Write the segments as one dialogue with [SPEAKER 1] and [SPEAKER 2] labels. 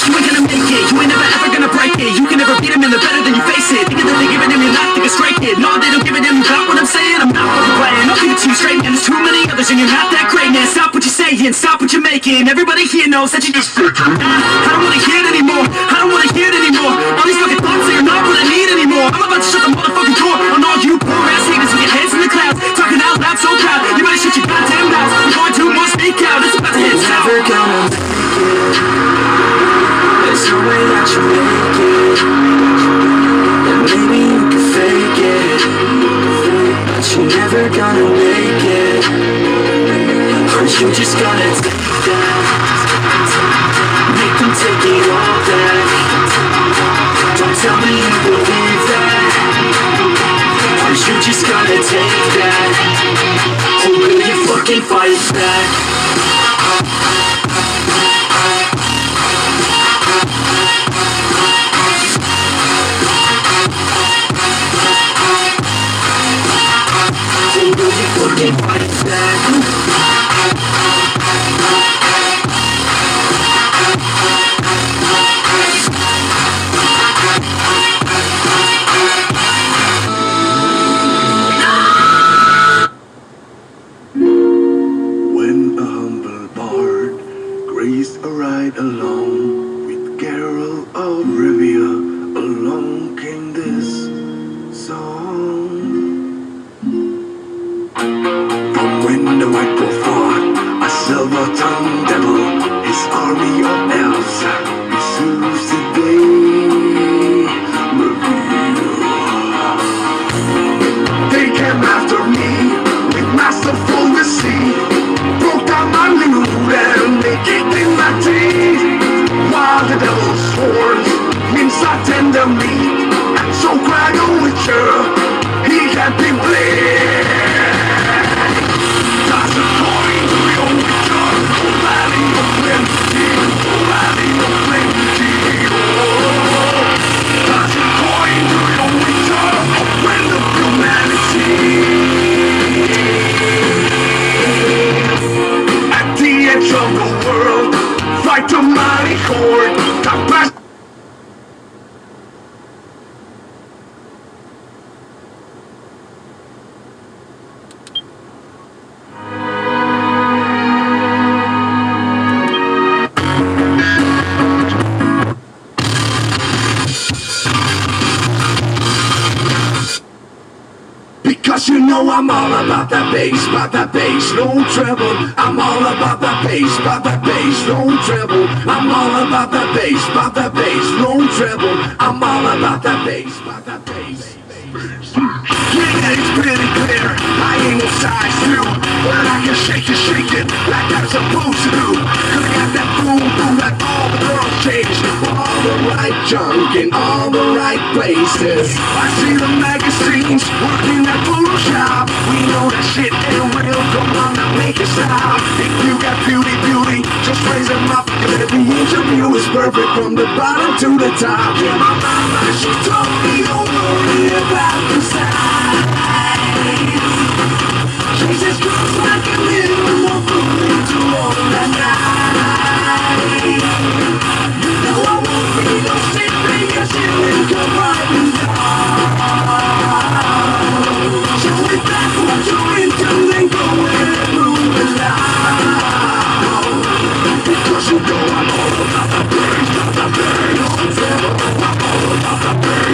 [SPEAKER 1] You ain't gonna make it, you ain't never ever gonna break it. You can never beat them in the better than you face it. Thinking that they give it in, you're not thinking straight, kid. No, they don't give it in, you got what I'm saying. I'm not fucking playing, I'll give it to you straight, man. There's too many others and you're not that great, man. Stop what you're saying, stop what you're making. Everybody here knows that you just faking. I don't wanna hear it anymore, I don't wanna hear it anymore. All these fucking thoughts that you're not what I need anymore. I'm about to shut the motherfucking door on all you poor ass haters with your heads in the clouds. Talking out loud so proud, you better shut your goddamn mouth. You're going too much, speak out, it's about to hit south.
[SPEAKER 2] Never gonna make it. There's no way that you make it. And maybe you can fake it, but you're never gonna make it. Or you just gotta take that. Make them take it all back. Don't tell me you believe that. Or you just gotta take that. Or will you fucking fight back? Fucking fight back.
[SPEAKER 3] When a humble bard graced a ride along with Carol of Rivia, along came this song. From when the white dwarf fought a silver-tongued devil, his army of elves pursues today reveal. They came after me with masterful deceit, broke down my loot and they kicked in my teeth. While the devil's horns minced our tender meat, and so cried a witcher, he can't be blamed. Toss a coin to your witcher, oh valley of plenty, oh valley of plenty, oh. Toss a coin to your witcher, oh friend of humanity. At the edge of the world, fight a mighty horde, capacity. Because you know I'm all about that bass, no treble. I'm all about that bass, no treble. I'm all about that bass, no treble. I'm all about that bass, Yeah, it's pretty clear, I ain't no size 2, but I can shake it like I'm supposed to do. Cause I got that boom boom like all the girls changed, all the right junk in all the right places. I see the magazines working at Photoshop. We know that shit ain't real, come on now make it stop. If you got beauty, just raise them up. Cause every interview is perfect from the bottom to the top. Yeah, my mama, she told me don't worry about the size. Jesus Christ, like a little more food into all the night. You know I won't be no shit because you will come right and down. Show me back what you're into, then go ahead and move it loud. Because you know I'm all about the bass, no trouble. I'm all about the bass.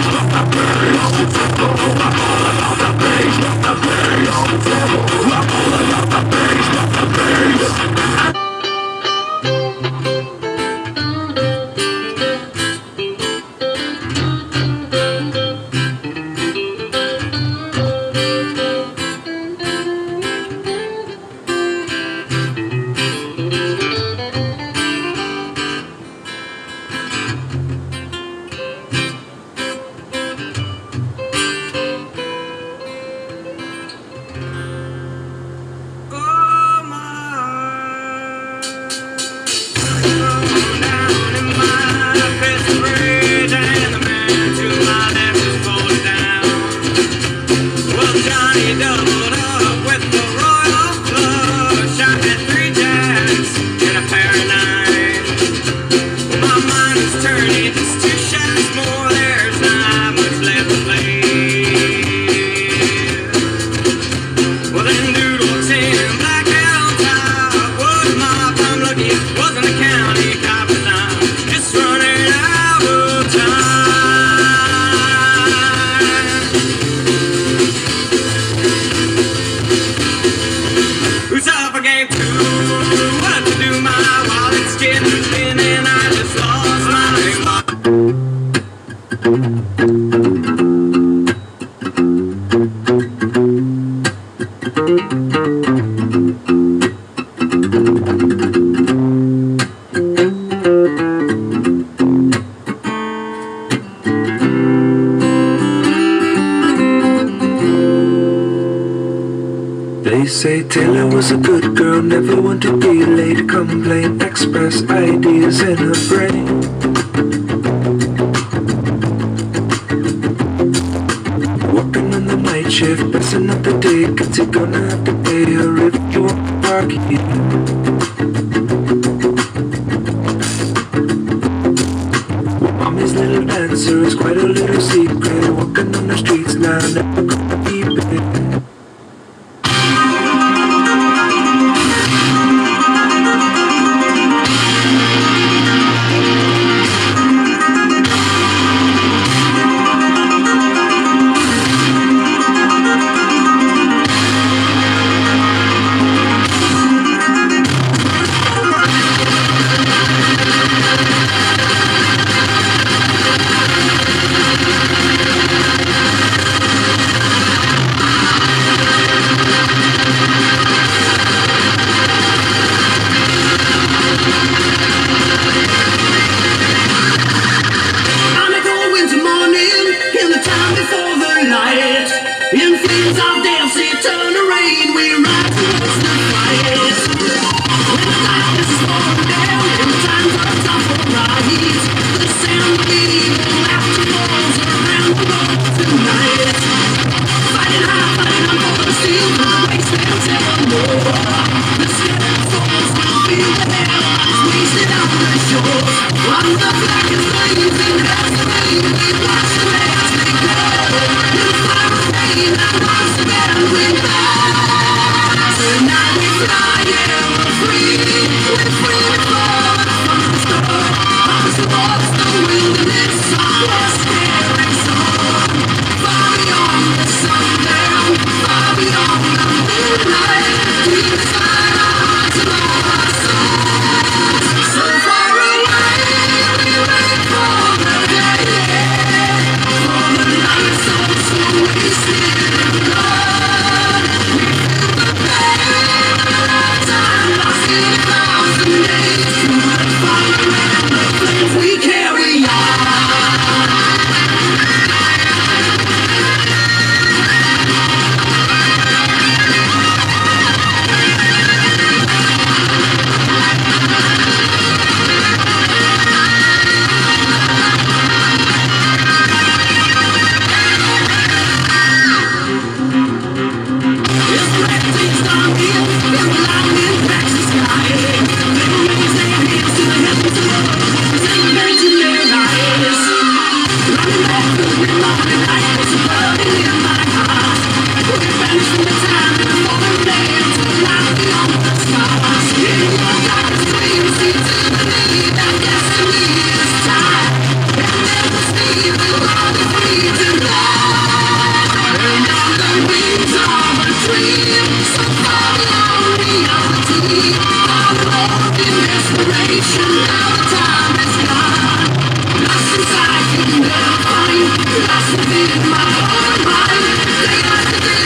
[SPEAKER 2] They say Taylor was a good girl, never one to be late. Complain, express ideas in her brain. Working on the night shift, passing up the day, 'cause you're gonna have to pay her if you want to park here. Mommy's little dancer is quite a little secret. Walking on the streets now, never gonna keep it.
[SPEAKER 1] Lost in my own mind. They have to